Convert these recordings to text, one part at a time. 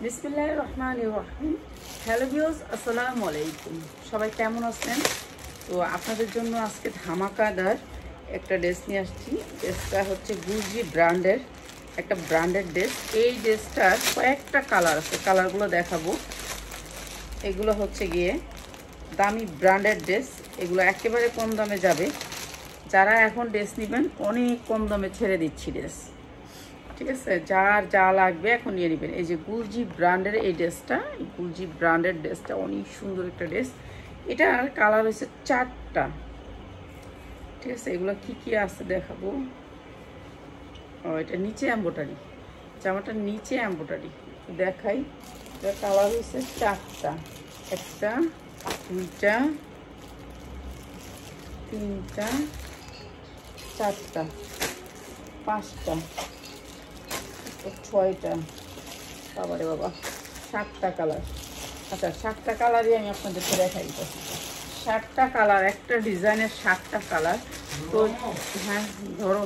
বিসমিল্লাহির রহমানির রহিম। Hello viewers, আসসালামু আলাইকুম। সবাই কেমন আছেন? তো আপনাদের জন্য আজকে ধামাকাদার একটা ড্রেস নিয়ে আসছি। ড্রেসটা হচ্ছে গুজি ব্র্যান্ডের একটা ব্র্যান্ডেড ড্রেস। এই ড্রেসটার কয়েকটা কালার আছে, কালারগুলো দেখাবো। এগুলো হচ্ছে গিয়ে দামি ব্র্যান্ডেড ড্রেস, এগুলো একেবারে কম দামে যাবে। যারা এখন ড্রেস নেবেন অনেক কম দামে ছেড়ে দিচ্ছি ড্রেস, ঠিক আছে? যার যা লাগবে এখন নিয়ে নেবেন। এই যে গুলজি ব্র্যান্ডের এই ড্রেসটা, এই গুলজি ব্র্যান্ডের ড্রেসটা অনেক সুন্দর একটা ড্রেস। এটার কালার হচ্ছে 4টা, ঠিক আছে? এগুলো কি কি আছে দেখাবো। ও, এটা নিচে এমব্রয়ডারি, জামাটার নিচে এমব্রয়ডারি দেখাই। এটার কালার হচ্ছে 4টা, 1টা 2টা 3টা 4টা 5টা 6টা, বাবারে বাবা 7টা কালার। আচ্ছা, 7টা কালারই আমি আপনাদেরকে দেখাই দিতেছি। 7টা কালার, একটা ডিজাইনের 7টা কালার। তো হ্যাঁ ধরো,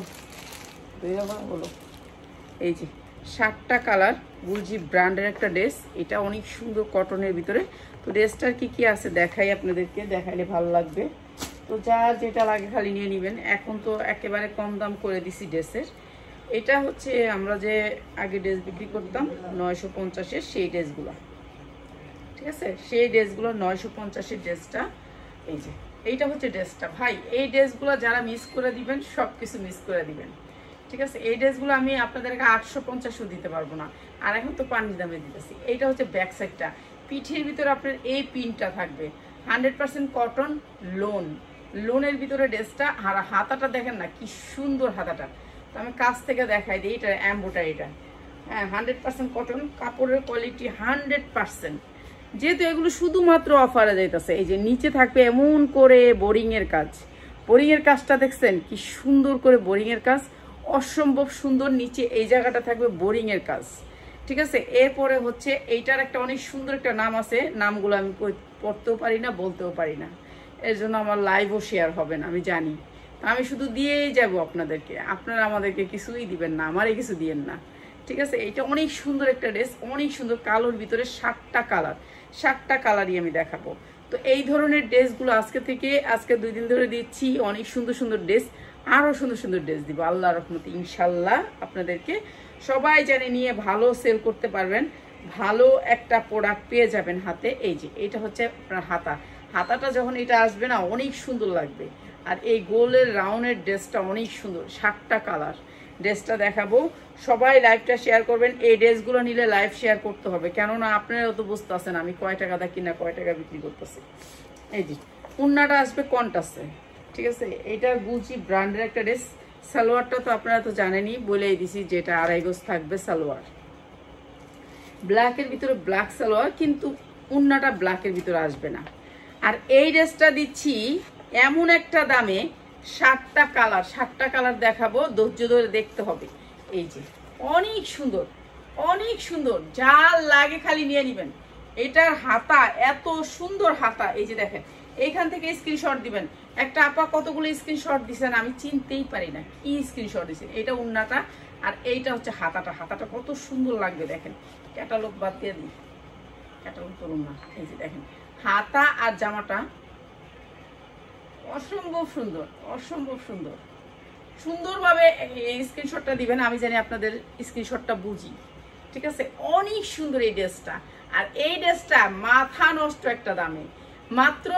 বলো। এই যে 7টা কালার, গুলজি ব্র্যান্ডের একটা ড্রেস। এটা অনেক সুন্দর কটনের ভিতরে। তো ড্রেসটার কি কি আছে দেখাই আপনাদেরকে, দেখাইলে ভালো লাগবে। তো যার যেটা লাগে খালি নিয়ে নেবেন। এখন তো একেবারে কম দাম করে দিছি ড্রেসের। এটা হচ্ছে আমরা যে আগে ড্রেস বিক্রি করতাম 950-এর, সেই ড্রেসগুলো, ঠিক আছে? সেই ড্রেসগুলো 950-এর ড্রেসটা। এই যে এইটা হচ্ছে ড্রেসটা। ভাই, এই ড্রেসগুলো যারা মিস করে দিবেন সব কিছু মিস করে দিবেন, ঠিক আছে? এই ড্রেসগুলো আমি আপনাদেরকে 850-ও দিতে পারবো না, আর এখন তো পানির দামে দিতেছি। এইটা হচ্ছে ব্যাক সাইডটা, পিঠের ভিতরে আপনার এই পিনটা থাকবে, 100% কটন লোনের ভিতরে ড্রেসটা। আর হাতাটা দেখেন না কি সুন্দর হাতাটা। তো আমি কাছ থেকে দেখাই দিই। এটা এমব্রয়ডারিটা, হ্যাঁ 100% কটন, কাপড়ের কোয়ালিটি 100%। যেহেতু এগুলো শুধুমাত্র অফারে যাইতেছে। এই যে নিচে থাকবে এমন করে বোরিংয়ের কাজ, বোরিংয়ের কাজটা দেখছেন কি সুন্দর করে বোরিংয়ের কাজ, অসম্ভব সুন্দর। নিচে এই জায়গাটা থাকবে বোরিংয়ের কাজ, ঠিক আছে? এরপরে হচ্ছে এইটার একটা অনেক সুন্দর একটা নাম আছে, নামগুলো আমি পড়তেও পারি না, বলতেও পারি না, এর জন্য আমার লাইভও শেয়ার হবে না, আমি জানি। আমি শুধু দিয়েই যাব আপনাদেরকে, আপনারা আমাদেরকে কিছুই দিবেন না, আমারই কিছু দিয়েন না, ঠিক আছে? এটা অনেক সুন্দর একটা ড্রেস, অনেক সুন্দর। কালোর ভিতরে 7টা কালার, 7টা কালারই আমি দেখাবো। তো এই ধরনের ড্রেসগুলো আজকে 2 দিন ধরে দিচ্ছি। অনেক সুন্দর সুন্দর ড্রেস, আরও সুন্দর সুন্দর ড্রেস দিব আল্লাহর রহমতে ইনশাল্লাহ আপনাদেরকে। সবাই জানে নিয়ে ভালো সেল করতে পারবেন, ভালো একটা প্রোডাক্ট পেয়ে যাবেন হাতে। এই যে এটা হচ্ছে আপনার হাতাটা যখন এটা আসবে না অনেক সুন্দর লাগবে। আর এই গোলের রাউন্ডের ড্রেসটা অনেক সুন্দর। 7টা কালার ড্রেসটা দেখাবো। সবাই লাইভটা শেয়ার করবেন। এই ড্রেসগুলো নিলে লাইভ শেয়ার করতে হবে, কেননা আপনারাও তো বুঝতে আছেন আমি কয় টাকা দা কিনা কয় টাকা বিক্রি করতেছি। এই যে উন্নাটা আসবে কন্টাসে, ঠিক আছে? এটা গুচি ব্র্যান্ডের একটা ড্রেস। সালোয়ারটা তো আপনারা তো জানেনই, বলেই দিছি যেটা 2.5 গজ থাকবে সালোয়ার। ব্ল্যাকের ভিতরে ব্ল্যাক সালোয়ার, কিন্তু উন্নাটা ব্ল্যাকের ভিতরে আসবে না। আর এই ড্রেসটা দিচ্ছি এমন একটা দামে, 7টা কালার দেখাবো, ধৈর্য ধরে দেখতে হবে। এই যে অনেক সুন্দর, অনেক সুন্দর, যা লাগে খালি নিয়ে নেবেন। এটার হাতা এত সুন্দর হাতা, এই যে দেখেন, এইখান থেকে স্ক্রিনশট দিবেন। একটা আপা কতগুলো স্ক্রিনশট দিছেন আমি চিনতেই পারি না কি স্ক্রিনশট দিছেন। এটা উন্নাটা, আর এইটা হচ্ছে হাতাটা কত সুন্দর লাগবে দেখেন। ক্যাটালগ বাদ দিয়ে দিই, ক্যাটালগ করুন না। এই যে দেখেন হাতা আর জামাটা অসম্ভব সুন্দর, অসম্ভব সুন্দর। সুন্দরভাবে এই স্ক্রিনশটটা দিবেন, আমি জানি আপনাদের স্ক্রিনশটটা বুঝি, ঠিক আছে? অনেক সুন্দর এই ড্রেসটা। আর এই ড্রেসটা মাথা নষ্ট একটা দামে, মাত্র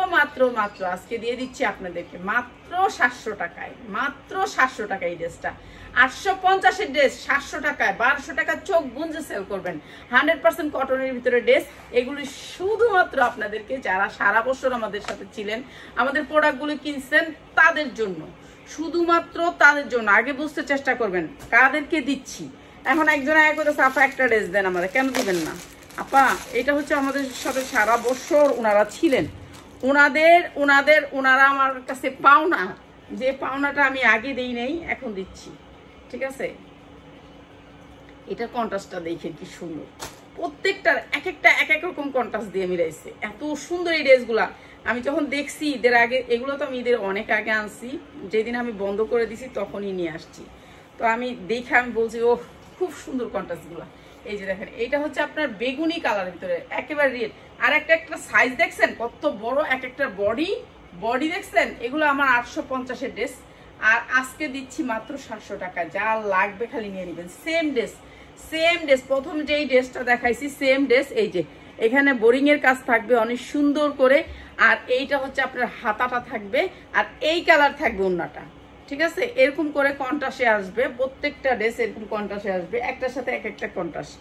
আজকে দিয়ে দিচ্ছি আপনাদেরকে মাত্র 700 টাকায়, মাত্র 700 টাকা। এই ড্রেসটা 850-এর ড্রেস 700 টাকায়, 1200 টাকা চোখ বুঝে সেল করবেন। 100% কটনের ভিতরে ড্রেস। এগুলি শুধুমাত্র আপনাদেরকে, যারা সারা বছর আমাদের সাথে ছিলেন, আমাদের প্রোডাক্টগুলো কিনছেন, তাদের জন্য, শুধুমাত্র তাদের জন্য। আগে বুঝতে চেষ্টা করবেন কাদেরকে দিচ্ছি। এখন একজন আগে করে আপা একটা ড্রেস দেন আমাদের, কেন দিবেন না? আপা এটা হচ্ছে আমাদের সাথে সারা বছর ওনারা ছিলেন, ওনারা আমার কাছে পাওনা, যে পাওনাটা আমি আগে দেই নেই, এখন দিচ্ছি, ঠিক আছে? এটা কন্ট্রাস্টটা দেখেন কি সুন্দর, প্রত্যেকটার এক এক রকম কন্ট্রাস্ট দিয়ে মিলাইছে। এত সুন্দর এই ড্রেসগুলা। আমি যখন দেখছি ঈদের আগে, এগুলো তো আমি ঈদের অনেক আগে আনছি, যেদিন আমি বন্ধ করে দিছি তখনই নিয়ে আসছি। তো আমি দেখে আমি বলছি ও খুব সুন্দর কন্ট্রাস্টগুলা। এই যে দেখেন এটা হচ্ছে আপনার বেগুনি কালারের ভিতরে একেবারে রেড। আর একটা সাইজ দেখছেন কত বড়, একটা বডি দেখছেন। এগুলো আমার 850-এর ড্রেস, আর আজকে দিচ্ছি মাত্র 700 টাকা। যা লাগবে খালি নিয়ে নেবেন। সেম ড্রেস প্রথম যেই ড্রেসটা দেখাইছি সেম ড্রেস। এই যে এখানে বোরিং এর কাজ থাকবে অনেক সুন্দর করে, আর এইটা হচ্ছে আপনার হাতাটা থাকবে, আর এই কালার থাকবে ওন্নাটা। ঠিক আছে, এরকম করে কন্ট্রাস্টে আসবে প্রত্যেকটা ড্রেস, এরকম কন্ট্রাস্টে আসবে, একটার সাথে একটা কন্ট্রাস্ট।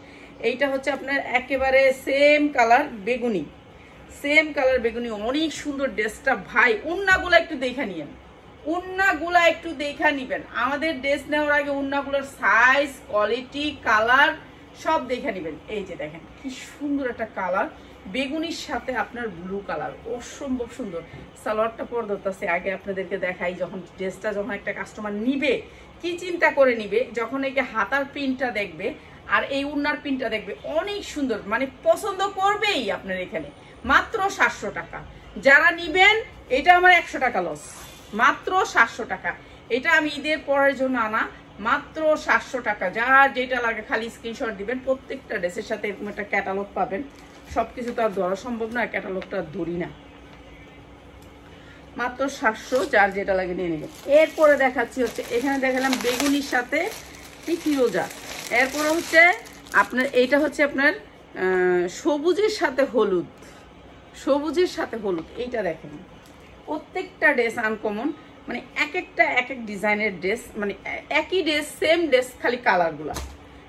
এইটা হচ্ছে আপনার একেবারে সেম কালার বেগুনি, অনেক সুন্দর ড্রেসটা ভাই। ওন্নাগুলো একটু দেখে নিয়েন, ওন্নাগুলা একটু দেখা নিবেন। আমাদের ড্রেস নেওয়ার আগে ওন্নাগুলোর সাইজ, কোয়ালিটি, কালার সব দেখে নিবেন। এই যে দেখেন কি সুন্দর একটা কালার, বেগুনির সাথে আপনার ব্লু কালার, অসম্ভব সুন্দর। সালোয়ারটা পর ধরতেছে, আগে আপনাদেরকে দেখাই। যখন ড্রেসটা যখন একটা কাস্টমার নিবে কি চিন্তা করে নিবে, যখন এই হাতার প্রিন্টটা দেখবে আর এই উন্নার প্রিন্টটা দেখবে অনেক সুন্দর, মানে পছন্দ করবেই আপনার। এখানে মাত্র 700 টাকা। যারা নিবেন এটা আমার 100 টাকা লস, মাত্র 700 টাকা। এটা আমি ঈদের পরের জন্য আনা, মাত্র 700 টাকা। যার যেটা লাগে খালি স্ক্রিনশট দিবেন। প্রত্যেকটা ড্রেসের সাথে এরকম একটা ক্যাটালগ পাবেন। সবকিছু তো আর ধরা সম্ভব না, ক্যাটালগটা ধরি না। মাত্র 700, যার যেটা লাগে নিয়ে নেবেন। এরপরে দেখাচ্ছি হচ্ছে এখানে দেখালাম বেগুনির সাথে ফিরোজা। এরপরে হচ্ছে আপনার এইটা হচ্ছে আপনার সবুজের সাথে হলুদ, এইটা দেখেন। প্রত্যেকটা ড্রেস আনকমন, মানে এক এক ডিজাইনের ড্রেস, মানে একই ড্রেস, সেম ড্রেস, খালি কালারগুলা।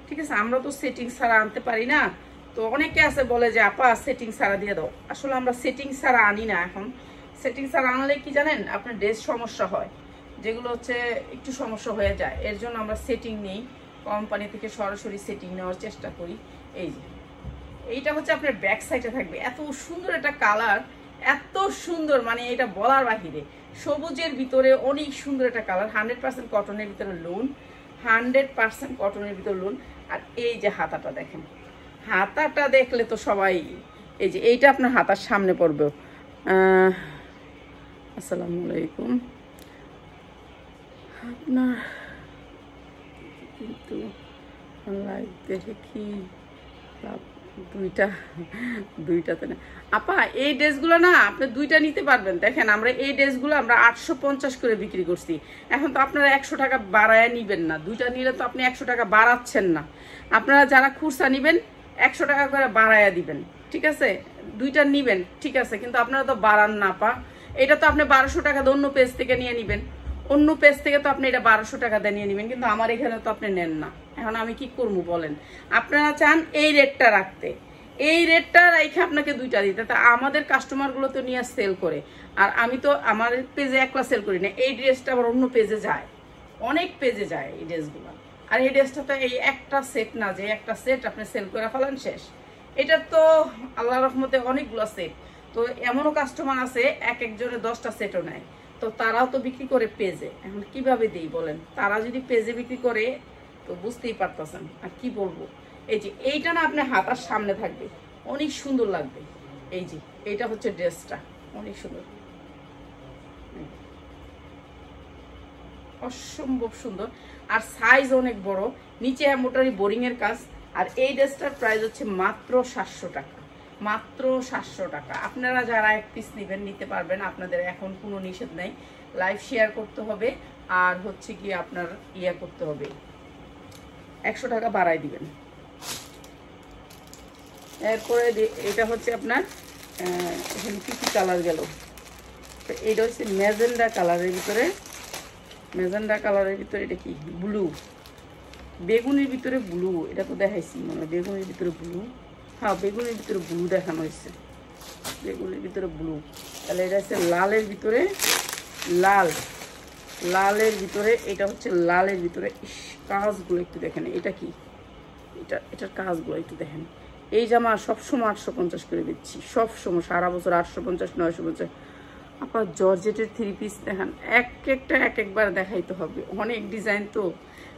ঠিক আছে, আমরা তো সেটিং ছাড়া আনতে পারি না। তো অনেকে আছে বলে যে আপা সেটিং ছাড়া দিয়ে দাও। আসলে আমরা সেটিং ছাড়া আনি না। এখন সেটিং ছাড়া আনলে কি জানেন, আপনার ড্রেস সমস্যা হয়, যেগুলো হচ্ছে একটু সমস্যা হয়ে যায়। এর জন্য আমরা সেটিং নেই, কোম্পানি থেকে সরাসরি সেটিং নেওয়ার চেষ্টা করি। এই যে এইটা হচ্ছে আপনার ব্যাক সাইডে থাকবে। এত সুন্দর একটা কালার, এত সুন্দর, মানে এটা বলার বাহিরে। সবুজের ভিতরে অনেক সুন্দর একটা কালার, 100% কটনের ভিতরে লোন, 100% কটনের ভিতরে লোন। আর এই যে হাতাটা দেখেন, হাতাটা দেখলে তো সবাই, এই যে এইটা আপনার হাতার সামনে পড়বে। আসসালামু আলাইকুম। আপনার কিন্তু লাইভ দেখে কি লাভ, দুইটাতে না আপা। এই ড্রেসগুলো না আপনি দুইটা নিতে পারবেন। দেখেন আমরা এই ড্রেসগুলো আমরা 850 করে বিক্রি করছি। এখন তো আপনারা 100 টাকা বাড়ায় নিবেন না, দুইটা নিলে তো আপনি 100 টাকা বাড়াচ্ছেন না। আপনারা যারা খুচরা নিবেন 100 টাকা করে বাড়ায়া দিবেন। ঠিক আছে, দুইটা নিবেন ঠিক আছে, কিন্তু আপনারা তো বাড়ান না পা। এটা তো আপনি 1200 টাকা অন্য পেজ থেকে নিয়ে নিবেন, অন্য পেজ থেকে তো আপনি এটা 1200 টাকা দিয়ে নিয়ে নেবেন, কিন্তু আমার এখানে তো আপনি নেন না। এখন আমি কি করবো বলেন? আপনারা চান এই রেটটা রাখতে, এই রেটটা রেখে আপনাকে দুইটা দিতে। তা আমাদের কাস্টমারগুলো তো নিয়ে সেল করে, আর আমি তো আমার পেজে একলা সেল করি না। এই ড্রেসটা আবার অন্য পেজে যায়, অনেক পেজে যায় এই ড্রেসগুলো। আর এই ড্রেসটা তো এই একটা সেট না যে একটা সেট আপনি সেল করে ফেলেন শেষ। এটা তো আল্লাহ রহমতে অনেকগুলো সেট। তো এমনও কাস্টমার আছে একজনে 10টা সেটও নেয়, তো তারাও তো বিক্রি করে পেজে। এখন কিভাবে দিই বলেন? তারা যদি পেজে বিক্রি করে তো বুঝতেই পারতেছেন। আর কি বলবো, এই যে এইটা না আপনার হাতার সামনে থাকবে, অনেক সুন্দর লাগবে। এই যে এইটা হচ্ছে ড্রেসটা, অনেক সুন্দর, অসম্ভব সুন্দর। আর সাইজ অনেক বড়, নিচে মোটারি বোরিং এর কাজ। আর এই ড্রেসটার প্রাইস হচ্ছে মাত্র 700 টাকা, মাত্র 700 টাকা। আপনারা যারা এক পিস নেবেন নিতে পারবেন, আপনাদের এখন কোনো নিষেধ নেই। লাইভ শেয়ার করতে হবে, আর হচ্ছে কি আপনার ইয়া করতে হবে, 100 টাকা বাড়াই দিবেন। এরপরে এটা হচ্ছে আপনার এখানে কি কি কালার গেল, তো এইটা হচ্ছে ম্যাজেন্ডা কালারের ভিতরে, ম্যাজেন্ডা কালারের ভিতরে এটা কি ব্লু, বেগুনের ভিতরে ব্লু। এটা তো দেখাইছি মনে হয় বেগুনের ভিতরে ব্লু। হ্যাঁ, বেগুনের ভিতরে ব্লু দেখানো হয়েছে, বেগুনের ভিতরে ব্লু। তাহলে এটা হচ্ছে লালের ভিতরে লাল, লালের ভিতরে এটা হচ্ছে লালের ভিতরে। কাজগুলো একটু দেখেন, এটা কি, এটার কাজগুলো একটু দেখেন। এই জামা সবসময় 850 করে দিচ্ছি, সবসময় সারা বছর 850, 950। আপনার জর্জেটের 3 পিস দেখান, একটা একবার দেখাইতে হবে, অনেক ডিজাইন। তো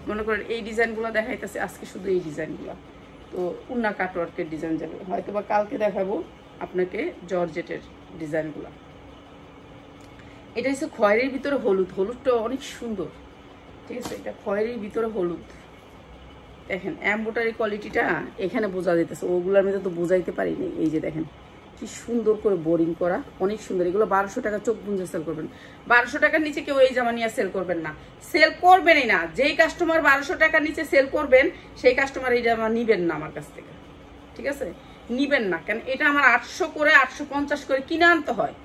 মনে করেন এই ডিজাইনগুলো দেখাইতেছে আজকে, শুধু এই ডিজাইনগুলো। তো উন্না কাটওয়ার্কের ডিজাইন যাবে, হয়তো বা কালকে দেখাবো আপনাকে জর্জেটের ডিজাইনগুলো। এটা হচ্ছে খয়েরির ভিতরে হলুদ, হলুদটা অনেক সুন্দর। ঠিক আছে, এটা খয়েরির ভিতরে হলুদ, দেখেন এমব্রয়ডারি কোয়ালিটিটা এখানে বোঝা যাইতেছে, ওগুলোর মধ্যে তো বোঝাইতে পারিনি। এই যে দেখেন কি সুন্দর করে বোরিং করা, অনেক সুন্দর। এগুলো 1200 টাকা চোখ বুঝে সেল করবেন। 1200 টাকার নিচে কেউ এই জামা নিয়ে সেল করবেন না, সেল করবেনই না। যেই কাস্টমার 1200 টাকার নিচে সেল করবেন সেই কাস্টমার এই জামা নিবেন না আমার কাছ থেকে, ঠিক আছে? নিবেন না, কেন এটা আমার 800 করে 850 করে কিনে আনতে হয়।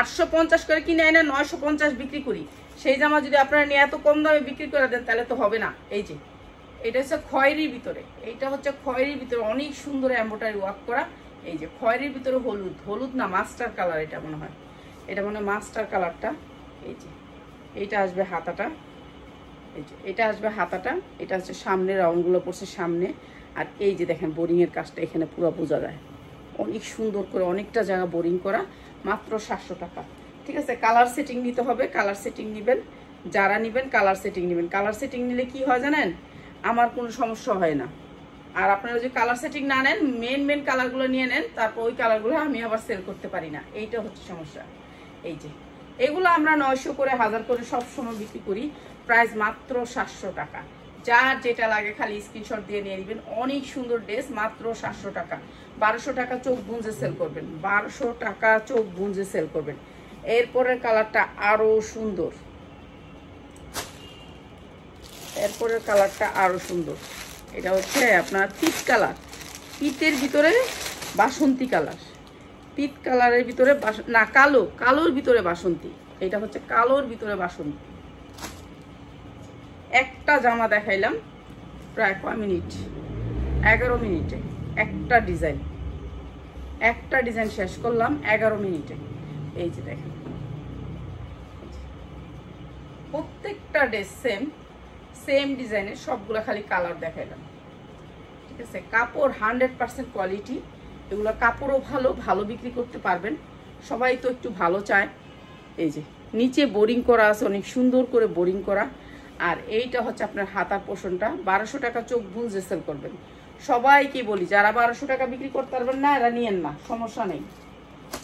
850 করে কিনে এনে 950 বিক্রি করি। সেই জামা যদি আপনারা নিয়ে এত কম দামে বিক্রি করে দেন তাহলে তো হবে না। এই যে এটা হচ্ছে খয়েরির ভিতরে, এইটা হচ্ছে খয়েরির ভিতরে অনেক সুন্দর এমব্রয়ডারি ওয়ার্ক করা। এই যে খয়েরির ভিতরে হলুদ, হলুদ না মাস্টার কালার, এটা মনে হয়, এটা মনে হয় মাস্টার কালারটা। এই যে এইটা আসবে হাতাটা, এই যে এটা আসবে হাতাটা, এটা হচ্ছে সামনে রাউন্ডগুলো পড়ছে সামনে। আর এই যে দেখেন বোরিংয়ের কাজটা এখানে পুরো বোঝা যায়, অনেক সুন্দর করে অনেকটা জায়গা বোরিং করা, মাত্র 700 টাকা, ঠিক আছে? কালার সেটিং নিতে হবে, কালার সেটিং নেবেন, যারা নেবেন কালার সেটিং নেবেন। কালার সেটিং নিলে কি হয় জানেন, আমার কোনো সমস্যা হয় না। আর আপনারা যদি কালার সেটিং না নেন, মেন কালারগুলো নিয়ে নেন, তারপর ওই কালারগুলো আমি আবার সেল করতে পারি না, এইটা হচ্ছে সমস্যা। এই যে এগুলো আমরা 900 করে 1000 করে সব সময় বিক্রি করি, প্রাইস মাত্র 700 টাকা। যার যেটা লাগে খালি স্ক্রিনশট দিয়ে নিয়ে নেবেন। অনেক সুন্দর ড্রেস, মাত্র 700 টাকা। 1200 টাকা চোখ বুঁজে সেল করবেন, 1200 টাকা চোখ বুঁজে সেল করবেন। এরপরের কালারটা আরো সুন্দর, এরপরের কালারটা আরো সুন্দর। এটা হচ্ছে আপনার পিট কালার, পিতের ভিতরে বাসন্তী কালার, পিত কালারের ভিতরে না কালো, কালোর ভিতরে বাসন্তী। এটা হচ্ছে কালোর ভিতরে বাসন্তী। একটা জামা দেখাইলাম প্রায় কয় মিনিট, 11 মিনিটে একটা ডিজাইন, একটা ডিজাইন শেষ করলাম 11 মিনিটে। এই যে দেখেন প্রত্যেকটা ড্রেস সেম ডিজাইনের, সবগুলো খালি কালার দেখাইলাম, ঠিক আছে? কাপড় 100% কোয়ালিটি, এগুলো কাপড়ও ভালো, ভালো বিক্রি করতে পারবেন। সবাই তো একটু ভালো চায়। এই যে নিচে বোরিং করা আছে, অনেক সুন্দর করে বোরিং করা। আর এইটা হচ্ছে আপনার হাতার পোর্শনটা। 1200 টাকা চোখ বুঝে সেল করবেন। সবাইকে বলি যারা 1200 টাকা বিক্রি করতে পারবেন না এরা নিয়েন না, সমস্যা নেই,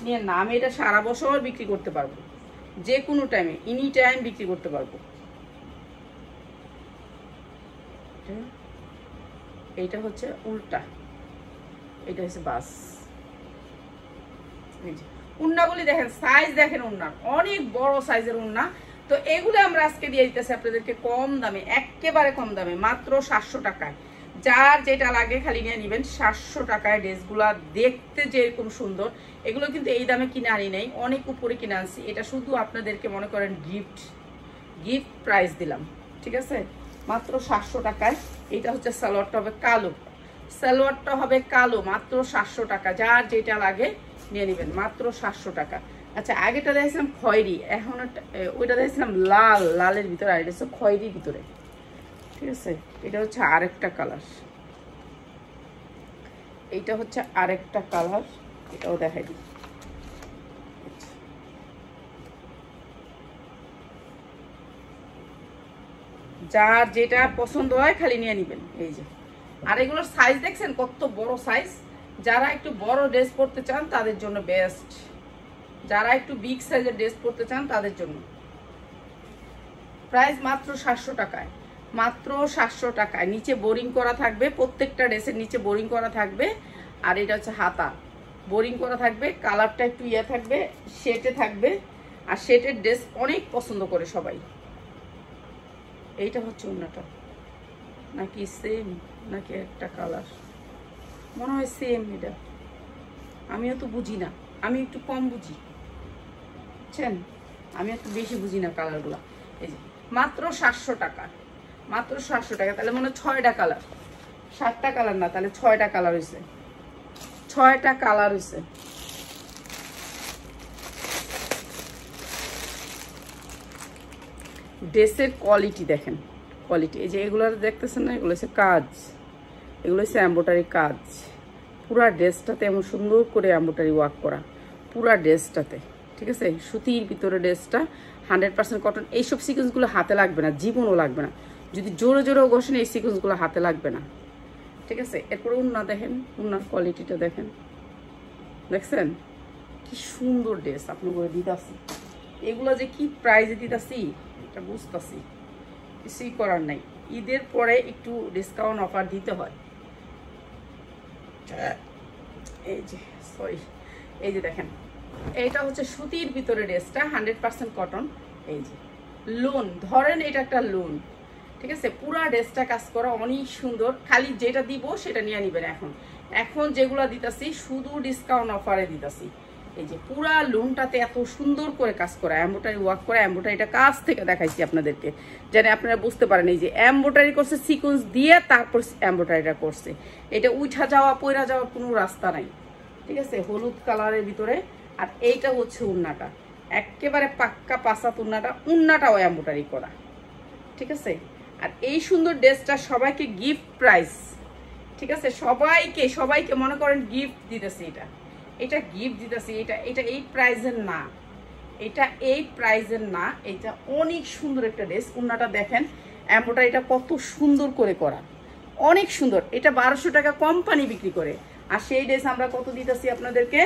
নিয়েন না। আমি এটা সারা বছর বিক্রি করতে পারবো, যে কোনো টাইমে, এনি টাইম বিক্রি করতে পারবো। এইটা হচ্ছে উল্টা, এটা হচ্ছে বাস। উন্নাগুলি দেখেন, সাইজ দেখেন, উন্নার অনেক বড় সাইজের উন্না। তো এগুলো আমরা আজকে দিয়ে দিতেছি আপনাদেরকে কম দামে, একেবারে কম দামে, মাত্র 700 টাকায়। যার যেটা লাগে খালি নিয়ে নেবেন। 700 টাকায় ড্রেসগুলা দেখতে যেরকম সুন্দর, এগুলো কিন্তু এই দামে কিনে আনি নাই, অনেক উপরে কিনে আনছি। এটা শুধু আপনাদেরকে মনে করেন গিফট প্রাইস দিলাম, ঠিক আছে? মাত্র 700 টাকায়। এটা হচ্ছে সালোয়ারটা হবে কালো, সালোয়ারটা হবে কালো, মাত্র 700 টাকা। যার যেটা লাগে নিয়ে নেবেন, মাত্র 700 টাকা। আচ্ছা, আগেটা দেখছিলাম খয়েরি, এখন ওইটা দেখছিলাম লাল, লালের ভিতরে, আর এটা হচ্ছে খয়েরির ভিতরে, ঠিক আছে? এটা হচ্ছে আরেকটা কালার, এইটা হচ্ছে আরেকটা কালার, এটাও দেখাই দিই। যার যেটা পছন্দ হয় খালি নিয়ে নেবেন। এই যে, আর এগুলোর সাইজ দেখছেন কত বড় সাইজ। যারা একটু বড় ড্রেস পরতে চান তাদের জন্য বেস্ট, যারা একটু বিগ সাইজের ড্রেস পরতে চান তাদের জন্য। প্রাইস মাত্র 700 টাকায়, মাত্র 700 টাকায়। নিচে বোরিং করা থাকবে, প্রত্যেকটা ড্রেসের নিচে বোরিং করা থাকবে। আর এটা হচ্ছে হাতা, বোরিং করা থাকবে, কালারটা একটু ইয়ে থাকবে, শেটে থাকবে। আর শেটের ড্রেস অনেক পছন্দ করে সবাই। এইটা হচ্ছে ওড়নাটা, নাকি সেম নাকি একটা কালার, মনে হয় সেম। এটা আমিও তো বুঝি না, আমি একটু কম বুঝি, বুঝছেন? আমি একটু বেশি বুঝি না কালারগুলো। এই যে মাত্র 700 টাকা, মাত্র 700 টাকা। তাহলে মনে হয় 6টা কালার, 7টা কালার না, তাহলে 6টা কালার হয়েছে, 6টা কালার হয়েছে। ড্রেসের কোয়ালিটি দেখেন, কোয়ালিটি। এই যে এগুলো দেখতেছেন না, এগুলো হচ্ছে কাজ, এগুলো হচ্ছে এমব্রয়ডারি কাজ। পুরা ড্রেসটাতে এমন সুন্দর করে এমব্রয়ডারি ওয়ার্ক করা, পুরা ড্রেসটাতে, ঠিক আছে? সুতির ভিতরে ড্রেসটা 100% কটন। এইসব সিকোয়েন্সগুলো হাতে লাগবে না, জীবনও লাগবে না। যদি জোরে জোরেও বসেন এই সিকোয়েন্সগুলো হাতে লাগবে না, ঠিক আছে? এরপরে উন্না দেখেন, উন্নার কোয়ালিটিটা দেখেন, দেখছেন কি সুন্দর ড্রেস আপনি করে দিতেছি। এগুলো যে কি প্রাইজে দিতেছি এটা বুঝতেছি, কিছুই করার নাই, ঈদের পরে একটু ডিসকাউন্ট অফার দিতে হয়। এই যে সরি, এই যে দেখেন এইটা হচ্ছে সুতির ভিতরে ড্রেসটা, 100% কটন। এই যে লোন ধরেন, এটা একটা লোন, ঠিক আছে। পুরা ড্রেসটা কাজ করা অনেক সুন্দর, খালি যেটা দিব সেটা নিয়ে নিবেন। এখন যেগুলো দিতাছি শুধু ডিসকাউন্ট অফারে দিতাছি। এই যে পুরা লোনটাতে এত সুন্দর করে কাজ করা, এমব্রয়ডারি ওয়ার্ক করা। এমব্রয়ডারিটা কাজ থেকে দেখাইছি আপনাদেরকে, যেন আপনারা বুঝতে পারেন। এই যে এমব্রয়ডারি করছে সিকোয়েন্স দিয়ে, তারপর এমব্রয়ডারিটা করছে। এটা উঠা যাওয়া পয়রা যাওয়ার কোনো রাস্তা নাই, ঠিক আছে। হলুদ কালারের ভিতরে। আর এইটা হচ্ছে উন্নাটা, একেবারে পাক্কা পাসাত উন্নাটা, উন্নাটাও এমব্রয়ডারি করা, ঠিক আছে। আর এই সুন্দর ড্রেসটা সবাইকে গিফট প্রাইস, ঠিক আছে। সবাইকে মনে করেন গিফট দিতেছি, এটা গিফট দিতেছি। এটা এই প্রাইজের না, এটা এই প্রাইজের না। এটা অনেক সুন্দর একটা ড্রেস। উন্নাটা দেখেন, এমব্রয়ডারিটা কত সুন্দর করে করা, অনেক সুন্দর। এটা 1200 টাকা কোম্পানি বিক্রি করে, আর সেই ড্রেস আমরা কত দিতেছি আপনাদেরকে?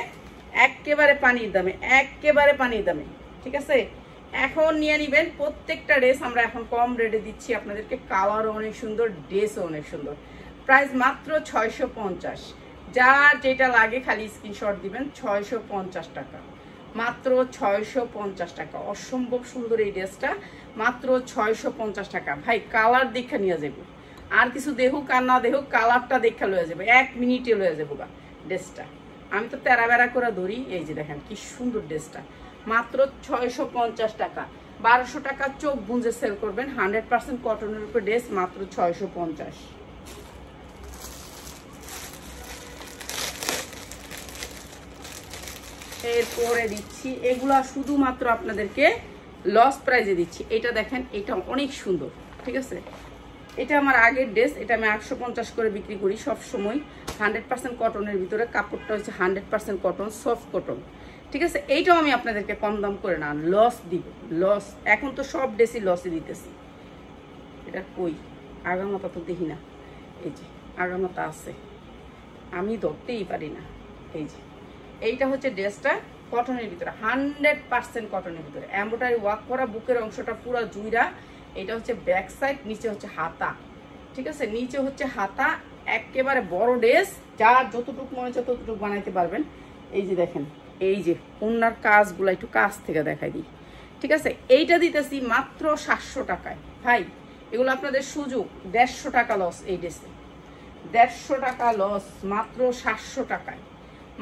একেবারে পানির দামে, একেবারে পানির দামে, ঠিক আছে। এখন নিয়ে নিবেন প্রত্যেকটা ড্রেস আমরা এখন কম রেটে দিচ্ছি আপনাদেরকে। কালারও অনেক সুন্দর, ড্রেসও অনেক সুন্দর। প্রাইস মাত্র 650। যার যেটা লাগে খালি স্ক্রিনশট দিবেন। 650 টাকা, মাত্র 650 টাকা। অসম্ভব সুন্দর এই ড্রেসটা, মাত্র 650 টাকা। ভাই কালার দেখা নিয়ে যাবো, আর কিছু দেখুক আর না দেখুক, কালারটা দেখা লয়ে যাবে, 1 মিনিটে লয়ে যাবো গা ড্রেসটা। আমি তো তেরা বেড়া করে ধরি। এই যে দেখেন কি সুন্দর ড্রেসটা, মাত্র 650 টাকা। 1200 টাকা চোখ বুঝে সেল করবেন। 100% কটনের উপর ড্রেস, মাত্র 650। এরপরে দিচ্ছি এগুলা শুধুমাত্র আপনাদেরকে লস প্রাইজে দিচ্ছি। এটা দেখেন, এটা অনেক সুন্দর, ঠিক আছে। এটা আমার আগের ড্রেস, এটা আমি 850 করে বিক্রি করি সব সময়। 100% কটনের ভিতরে, কাপড়টা হচ্ছে 100% কটন, সফট কটন, ঠিক আছে। এইটাও আমি আপনাদেরকে কম দাম করে না, লস দিব, লস। এখন তো সব ড্রেসই লসে দিতেছি। এটা কই আগামাতা তো দেখি না, এই যে আগামাতা আছে, আমি ধরতেই পারি না। এই যে এইটা হচ্ছে ড্রেসটা, কটনের ভিতরে, 100% কটনের ভিতরে, এমব্রয়ডারি ওয়ার্ক করা, বুকের অংশটা পুরো জুইরা। এটা হচ্ছে ব্যাক সাইড, নিচে হচ্ছে হাতা, ঠিক আছে। নিচে হচ্ছে হাতা, একেবারে বড় ড্রেস, যার যতটুকু মনে হচ্ছে ততটুকু বানাইতে পারবেন। এই যে দেখেন, এই যে ওনার কাজগুলো একটু কাজ থেকে দেখাই দিই, ঠিক আছে। এইটা দিতেছি মাত্র 700 টাকায়। ভাই এগুলো আপনাদের সুযোগ, 150 টাকা লস এই ড্রেসে, 150 টাকা লস, মাত্র 700 টাকায়,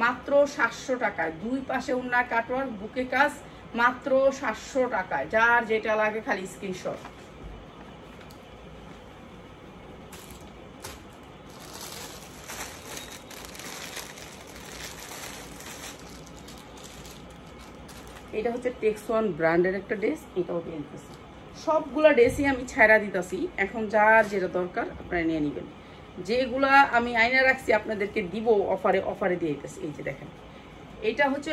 মাত্র 700 টাকায়। দুই পাশে ওনার কাটওয়ার, বুকে কাজ, মাত্র 700 টাকায়। যার যেটা লাগে খালি স্ক্রিনশট। এটা হচ্ছে টেক্সওয়ান ব্র্যান্ডের একটা ড্রেস, এটাও দিয়ে দিতেছি। সবগুলা ড্রেসই আমি ছাড়া দিতেছি, এখন যার যেটা দরকার আপনারা নিয়ে নেবেন। যেগুলা আমি আয়না রাখছি আপনাদেরকে দিব অফারে দিয়ে দিতেছি। এই যে দেখেন, এইটা হচ্ছে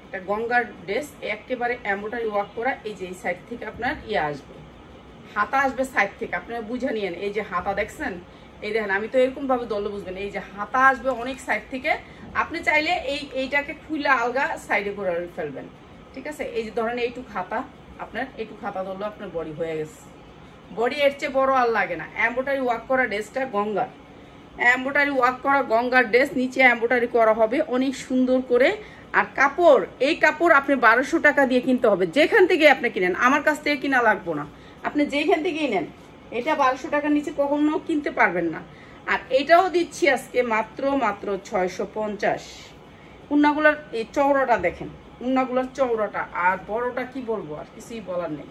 একটা গঙ্গার ড্রেস, একেবারে এমব্রয়ডারি ওয়ার্ক করা। এই যে এই সাইড থেকে আপনার আসবে, হাতা আসবে সাইড থেকে, আপনারা বুঝে নিয়েন। এই যে হাতা দেখছেন, এই দেখেন, আমি তো এরকম ভাবে দলে বুঝবেন। এই যে হাতা আসবে অনেক সাইড থেকে, আপনি চাইলে এইটাকে খুলে আলগা সাইডে করে ফেলবেন, ঠিক আছে। এই যে ধরেন এইটুক হাতা, আপনার এইটুক হাতা ধরলো আপনার বডি হয়ে গেছে। বডি এর চেয়ে বড় আর লাগে না। এমব্রয়ডারি ওয়ার্ক করা ড্রেসটা গঙ্গার, এমব্রয়ডারি ওয়ার্ক করা গঙ্গার ড্রেস, নিচে এমব্রয়ডারি করা হবে অনেক সুন্দর করে। আর কাপড়, এই কাপড় আপনি 1200 টাকা দিয়ে কিনতে হবে, যেখান থেকে আপনি কিনেন, আমার কাছ থেকে কিনা লাগবো না। আপনি যেখান থেকেই নেন, এটা 1200 টাকার নিচে কখনো কিনতে পারবেন না। আর এটাও দিচ্ছি আজকে মাত্র 650। উন্নাগুলার এই চওড়াটা দেখেন, উন্নাগুলার চওড়াটা আর বড়টা কি বলবো, আর কিছুই বলার নেই।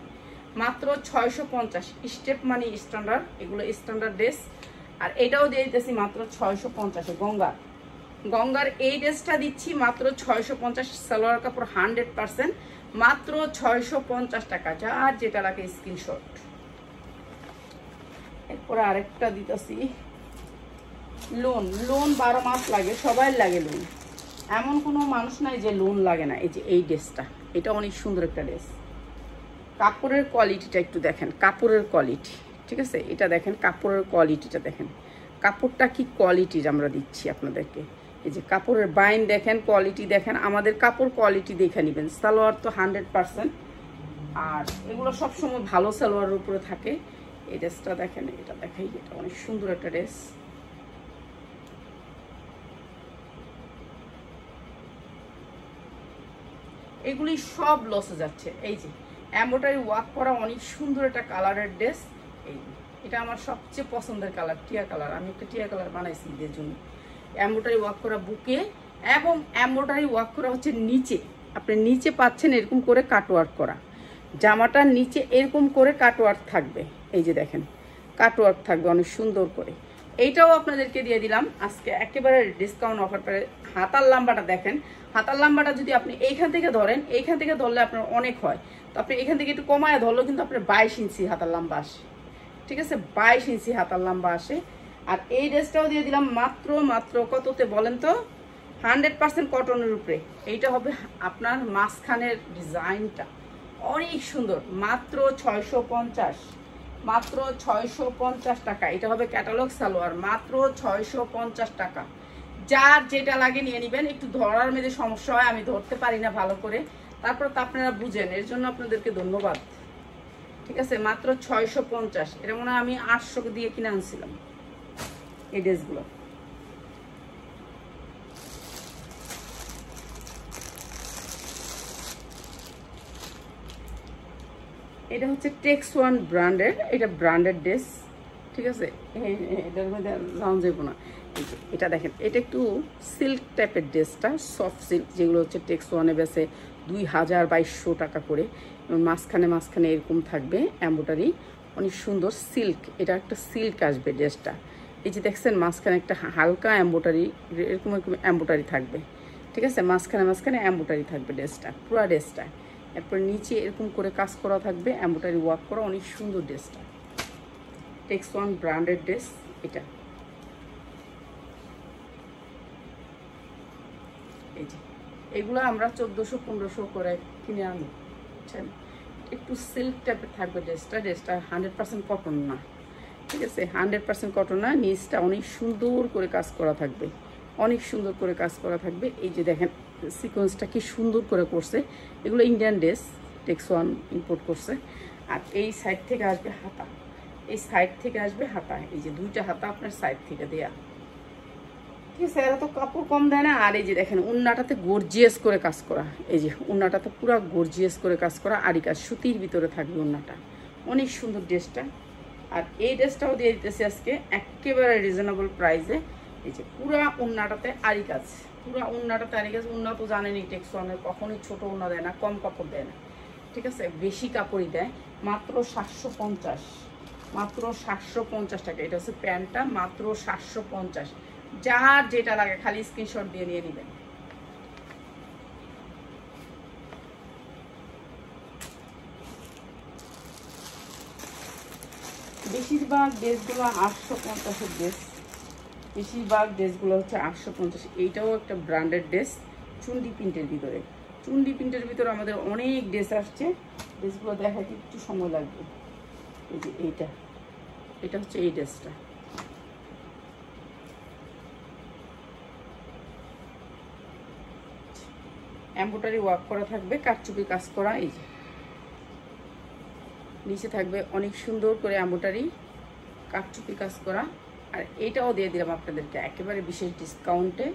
মাত্র 650। স্টেপ মানে স্ট্যান্ডার্ড, এগুলো স্ট্যান্ডার্ড ড্রেস। আর এটাও দিয়ে দিতেছি মাত্র 650। গঙ্গার এই ড্রেসটা দিচ্ছি মাত্র 650। সালোয়ার কাপড় 100%, মাত্র 650 টাকা। যার যেটা লাগে স্ক্রিনশট। এরপরে আরেকটা দিতেছি লোন। 12 মাস লাগে, সবাই লাগে লোন, এমন কোনো মানুষ নাই যে লোন লাগে না। এই যে এই ড্রেসটা, এটা অনেক সুন্দর একটা ড্রেস। কাপড়ের কোয়ালিটিটা একটু দেখেন, কাপড়ের কোয়ালিটি, ঠিক আছে। এটা দেখেন কাপড়ের কোয়ালিটিটা দেখেন, কাপড়টা কি কোয়ালিটির আমরা দিচ্ছি আপনাদেরকে। এই যে কাপড়ের বাইন দেখেন, কোয়ালিটি দেখেন, আমাদের কাপড় কোয়ালিটি দেখে নেবেন। সালোয়ার তো 100%, আর এগুলো সবসময় ভালো সালোয়ারের উপরে থাকে। এই ড্রেসটা দেখেন, এটা দেখাই, এটা অনেক সুন্দর একটা ড্রেস। এগুলি সব লসে যাচ্ছে। এই যে এমব্রয়ডারি ওয়ার্ক করা অনেক সুন্দর একটা কালারের ড্রেস। এই এটা আমার সবচেয়ে পছন্দের কালার, টিয়া কালার। আমি একটা টিয়া কালার বানাইছি ঈদের জন্য। এমব্রয়ডারি ওয়ার্ক করা বুকে এবং এমব্রয়ডারি ওয়ার্ক করা হচ্ছে নিচে। আপনি নিচে পাচ্ছেন এরকম করে কাটওয়ার্ক করা, জামাটার নিচে এরকম করে কাটওয়ার্ক থাকবে। এই যে দেখেন কাটওয়ার্ক থাকবে অনেক সুন্দর করে। এইটাও আপনাদেরকে দিয়ে দিলাম আজকে একেবারে ডিসকাউন্ট অফার করে। হাতার লাম্বাটা দেখেন, হাতার লাম্বাটা যদি আপনি এইখান থেকে ধরেন, এইখান থেকে ধরলে আপনার অনেক হয়, তো আপনি এখান থেকে একটু কমায় ধরলেও কিন্তু আপনার 22 ইঞ্চি হাতার লম্বা আসে। ঠিক আছে, 22 ইঞ্চি হাতার লম্বা আসে। আর এই ড্রেসটাও দিয়ে দিলাম মাত্র কততে বলেন তো? 100% কটনের উপরে। এইটা হবে আপনার মাঝখানের ডিজাইনটা অনেক সুন্দর, মাত্র 650, মাত্র 650 টাকা। এটা হবে ক্যাটালগ সালোয়ার, মাত্র 650 টাকা। যার যেটা লাগে নিয়ে নেবেন। একটু ধরার মধ্যে সমস্যা হয়, আমি ধরতে পারি না ভালো করে, তারপর তো আপনারা বুঝেন, এর জন্য আপনাদেরকে ধন্যবাদ। ঠিক আছে, মাত্র 650। এটা মনে হয় আমি 800 দিয়ে কিনে আনছিলাম এই ড্রেসগুলো। এটা হচ্ছে টেক্স ওয়ান ব্র্যান্ডের, এটা ব্র্যান্ডেড ড্রেস। ঠিক আছে, এটার মধ্যে রাউন্ড যাবো না। এটা দেখেন, এটা একটু সিল্ক টাইপের ড্রেসটা, সফট সিল্ক, যেগুলো হচ্ছে টেক্স ওয়ানে বেসে 2200 টাকা করে। মাঝখানে এরকম থাকবে এমব্রয়ডারি, অনেক সুন্দর সিল্ক। এটা একটা সিল্ক আসবে ড্রেসটা। এই যে দেখছেন মাঝখানে একটা হালকা এমব্রয়ডারি, এরকম এমব্রয়ডারি থাকবে। ঠিক আছে, মাঝখানে এমব্রয়ডারি থাকবে ড্রেসটা, পুরো ড্রেসটা। এরপর নিচে এরকম করে কাজ করা থাকবে, এমব্রয়ডারি ওয়ার্ক করা, অনেক সুন্দর ড্রেসটা। টেক্স ওয়ান ব্র্যান্ডেড ড্রেস এটা। এই যে এগুলো আমরা 1400-1500 করে কিনে আনি, বুঝছেন। একটু সিল্ক টাইপের থাকবে ড্রেসটা। 100% কটন না। ঠিক আছে, 100% কটন না। নিচটা অনেক সুন্দর করে কাজ করা থাকবে, অনেক সুন্দর করে কাজ করা থাকবে। এই যে দেখেন সিকোয়েন্সটা কি সুন্দর করে করছে। এগুলো ইন্ডিয়ান ড্রেস, টেক্স ওয়ান ইম্পোর্ট করছে। আর এই সাইড থেকে আসবে হাতা, এই সাইড থেকে আসবে হাতা। এই যে দুইটা হাতা আপনার সাইড থেকে দেয়া। ঠিক আছে, এরা তো কাপড় কম দেয় না। আর এই যে দেখেন উন্নাটাতে গর্জিয়াস করে কাজ করা। এই যে উন্নাটাতে পুরো গর্জিয়াস করে কাজ করা, আরি কাজ, সুতির ভিতরে থাকবে উন্নাটা। অনেক সুন্দর ড্রেসটা। আর এই ড্রেসটাও দিয়ে দিতেছি আজকে একেবারে রিজনেবল প্রাইসে। এই যে পুরা উন্নাটাতে আরি কাজ, পুরা উন্নাটাতে আরি কাজ। উন্না তো জানেনই টেক্স ওয়ানের কখনোই ছোট উন্না দেয় না, কম কাপড় দেয় না। ঠিক আছে, বেশি কাপড়ই দেয়। মাত্র 750, মাত্র 750 টাকা। এটা হচ্ছে প্যান্টটা, মাত্র 750। যার যেটা লাগে খালি স্ক্রিনশট দিয়ে নিয়ে নেবেন। বেশিরভাগ ড্রেসগুলো 850-এর ড্রেস, বেশিরভাগ ড্রেসগুলো হচ্ছে 850। এইটাও একটা ব্র্যান্ডেড ড্রেস, চুন্ডি প্রিন্টের ভিতরে। চুন্ডি প্রিন্টের ভিতরে আমাদের অনেক ড্রেস আসছে, ড্রেসগুলো দেখাতে একটু সময় লাগবে। এই যে এটা হচ্ছে এই ড্রেসটা। এমব্রয়ডারি ওয়ার্ক করা থাকবে, কারচুপি কাজ করা। এই যে নিচে থাকবে অনেক সুন্দর করে এমব্রয়ডারি, কারচুপি কাজ করা। আর এইটাও দিয়ে দিলাম আপনাদেরকে একেবারে বিশেষ ডিসকাউন্টে।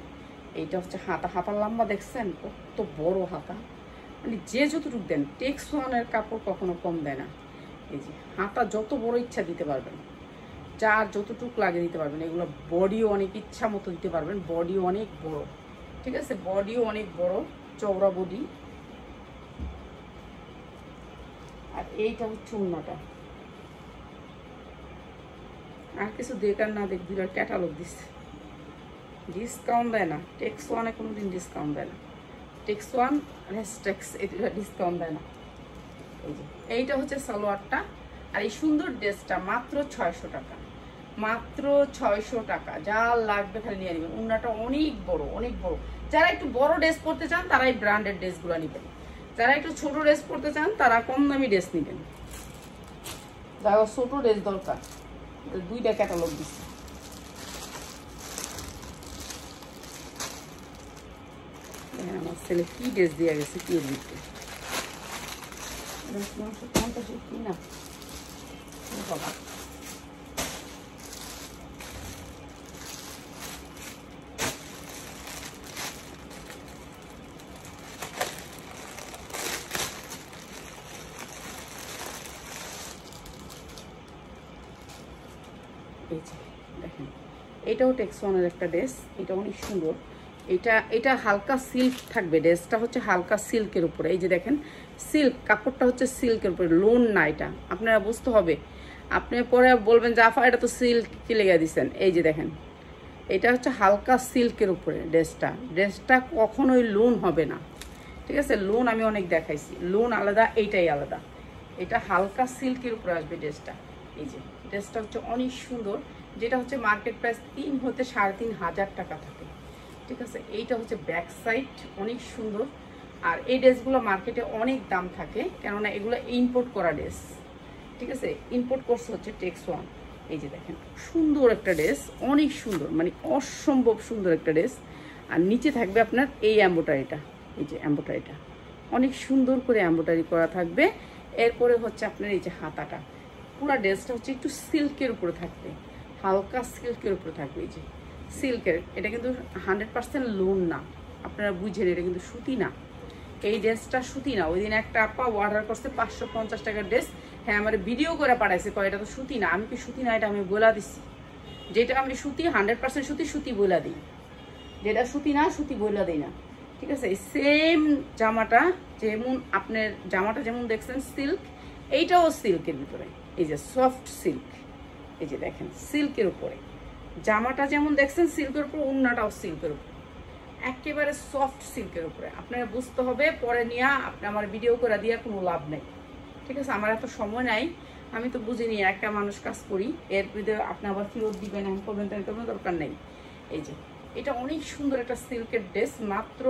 এইটা হচ্ছে হাতার লম্বা দেখছেন কত বড় হাতা, মানে যে যতটুকু দেন। টেক্স ওয়ানের কাপড় কখনো কম দেয় না। এই যে হাতা যত বড় ইচ্ছা দিতে পারবেন, যার যতটুকু লাগে দিতে পারবেন। এগুলো বডিও অনেক ইচ্ছা মতো দিতে পারবেন, বডিও অনেক বড়। ঠিক আছে, বডিও অনেক বড়, চওড়া বডি। আর এইটা হচ্ছে উন্নাটা। আর কিছু দেখার না দেখ, বিরাট ক্যাটালগ দিচ্ছে, ডিসকাউন্ট দেয় না। টেক্স ওয়ানে কোনোদিন ডিসকাউন্ট দেয় না। টেক্স ওয়ান রেস্টেক্স এটা ডিসকাউন্ট দেয় না। এই যে এইটা হচ্ছে সালোয়ারটা। আর এই সুন্দর ড্রেসটা মাত্র 600 টাকা, মাত্র 600 টাকা। যা লাগবে খালি নিয়ে নেবেন। উন্নাটা অনেক বড়, অনেক বড়। যারা একটু বড় ড্রেস পরতে চান তারা এই ব্র্যান্ডেড ড্রেসগুলো নেবেন। যারা একটু ছোট ড্রেস পরতে চান তারা কম দামি ড্রেস নেবেন। যারা ছোট ড্রেস দরকার, দুইটা ক্যাটালগ দিচ্ছে। আমার ছেলে কি ড্রেস দিয়ে গেছে, কি দিচ্ছে কি না বাবা। এই যে দেখেন, এটাও টেক্সওয়ানের একটা ড্রেস, এটা অনেক সুন্দর। এটা হালকা সিল্ক থাকবে, ড্রেসটা হচ্ছে হালকা সিল্কের উপরে। এই যে দেখেন সিল্ক, কাপড়টা হচ্ছে সিল্কের উপরে, লোন না। এটা আপনারা বুঝতে হবে, আপনি পরে বলবেন জাফা এটা তো সিল্ক কি লেগে দিচ্ছেন। এই যে দেখেন, এটা হচ্ছে হালকা সিল্কের উপরে ড্রেসটা কখনোই লোন হবে না, ঠিক আছে? লোন আমি অনেক দেখাইছি, লোন আলাদা, এইটাই আলাদা। এটা হালকা সিল্কের উপরে আসবে ড্রেসটা। এই যে ড্রেসটা হচ্ছে অনেক সুন্দর, যেটা হচ্ছে মার্কেট প্রাইস 3 হতে 3,500 টাকা থাকে, ঠিক আছে? এইটা হচ্ছে ব্যাক সাইড, অনেক সুন্দর। আর এই ড্রেসগুলো মার্কেটে অনেক দাম থাকে, কেননা এগুলো ইম্পোর্ট করা ড্রেস, ঠিক আছে? ইম্পোর্ট করছে হচ্ছে টেক্সওয়ান। এই যে দেখেন সুন্দর একটা ড্রেস, অনেক সুন্দর, মানে অসম্ভব সুন্দর একটা ড্রেস। আর নিচে থাকবে আপনার এই এমব্রয়ডারিটা, এই যে এমব্রয়ডারিটা অনেক সুন্দর করে এমব্রয়ডারি করা থাকবে। এরপরে হচ্ছে আপনার এই যে হাতাটা, পুরো ড্রেসটা হচ্ছে একটু সিল্কের উপরে থাকবে, হালকা সিল্কের উপরে থাকবে। এই যে সিল্কের, এটা কিন্তু 100% লোন না, আপনারা বুঝেন, এটা কিন্তু সুতি না। এই ড্রেসটা সুতি না। ওই দিন একটা আপা অর্ডার করছে 550 টাকার ড্রেস, হ্যাঁ আমার ভিডিও করে পাঠাইছে, কয় এটা তো সুতি না। আমি কি সুতি না, এটা আমি বলা দিচ্ছি, যেটা আমি সুতি 100% সুতি বইলা দিই, যেটা সুতি না সুতি বইলা দিই না, ঠিক আছে? এই সেম জামাটা যেমন আপনার জামাটা যেমন দেখছেন সিল্ক, এইটাও সিল্কের ভিতরে, এই যে সফট সিল্ক। এই যে দেখেন সিল্কের উপরে জামাটা যেমন দেখছেন সিল্কের উপর, ওড়নাটাও সিল্কের উপর, একেবারে সফট সিল্কের উপরে। আপনারা বুঝতে হবে, পরে নিয়ে আপনি আমার ভিডিও করে দিয়ে কোনো লাভ নেই, ঠিক আছে? আমার এত সময় নাই, আমি তো বুঝিনি, একটা মানুষ কাজ করি, এর ভিতরে আপনি আবার ফেরত দিবেন, আমি করবেন, তাই কোনো দরকার নেই। এই যে এটা অনেক সুন্দর একটা সিল্কের ড্রেস, মাত্র